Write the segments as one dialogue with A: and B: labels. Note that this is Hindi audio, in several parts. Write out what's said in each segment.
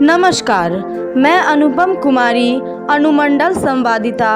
A: नमस्कार, मैं अनुपम कुमारी, अनुमंडल संवाददाता,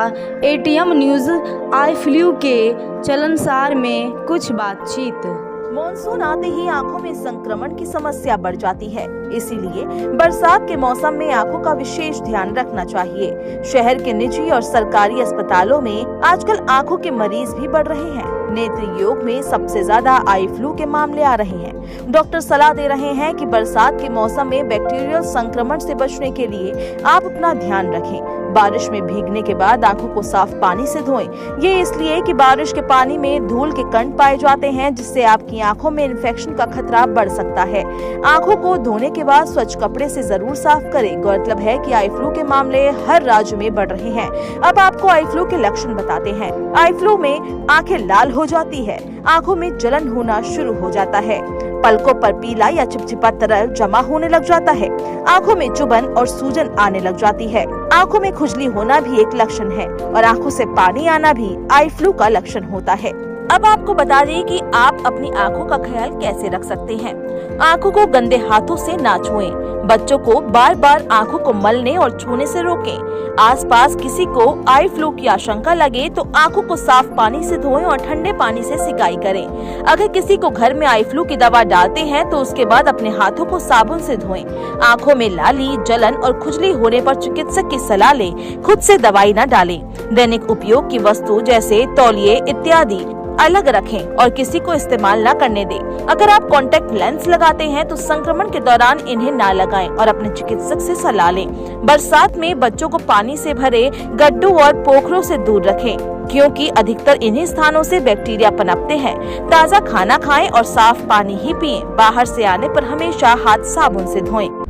A: एटीएम न्यूज़। आई फ्लू के चलनसार में कुछ बातचीत।
B: मॉनसून आते ही आंखों में संक्रमण की समस्या बढ़ जाती है, इसीलिए बरसात के मौसम में आंखों का विशेष ध्यान रखना चाहिए। शहर के निजी और सरकारी अस्पतालों में आजकल आंखों के मरीज भी बढ़ रहे हैं। नेत्र योग में सबसे ज्यादा आई फ्लू के मामले आ रहे हैं। डॉक्टर सलाह दे रहे हैं कि बरसात के मौसम में बैक्टीरियल संक्रमण से बचने के लिए आप अपना ध्यान रखें। बारिश में भीगने के बाद आंखों को साफ पानी से धोएं। ये इसलिए कि बारिश के पानी में धूल के कण पाए जाते हैं, जिससे आपकी आंखों में इन्फेक्शन का खतरा बढ़ सकता है। आंखों को धोने के बाद स्वच्छ कपड़े से जरूर साफ करें। गौरतलब है कि आई फ्लू के मामले हर राज्य में बढ़ रहे हैं। अब आपको आई फ्लू के लक्षण बताते हैं। आई फ्लू में आंखें लाल हो जाती है, आंखों में जलन होना शुरू हो जाता है, पलकों पर पीला या चिपचिपा तरल जमा होने लग जाता है, आंखों में चुभन और सूजन आने लग जाती है, आंखों में खुजली होना भी एक लक्षण है और आंखों से पानी आना भी आई फ्लू का लक्षण होता है। अब आपको बता दें कि आप अपनी आंखों का ख्याल कैसे रख सकते हैं। आंखों को गंदे हाथों से ना छुएं। बच्चों को बार बार आंखों को मलने और छूने से रोकें। आसपास किसी को आई फ्लू की आशंका लगे तो आंखों को साफ पानी से धोएं और ठंडे पानी से सिकाई करें। अगर किसी को घर में आई फ्लू की दवा डालते हैं तो उसके बाद अपने हाथों को साबुन से धोएं। आंखों में लाली, जलन और खुजली होने पर चिकित्सक की सलाह लें। खुद से दवाई न डालें। दैनिक उपयोग की वस्तु जैसे तौलिए इत्यादि अलग रखें और किसी को इस्तेमाल न करने दें। अगर आप कॉन्टेक्ट लेंस लगाते हैं तो संक्रमण के दौरान इन्हें ना लगाएं और अपने चिकित्सक से सलाह लें। बरसात में बच्चों को पानी से भरे गड्ढों और पोखरों से दूर रखें, क्योंकि अधिकतर इन्हीं स्थानों से बैक्टीरिया पनपते हैं। ताज़ा खाना खाएं और साफ पानी ही पिएं। बाहर से आने पर हमेशा हाथ साबुन से धोएं।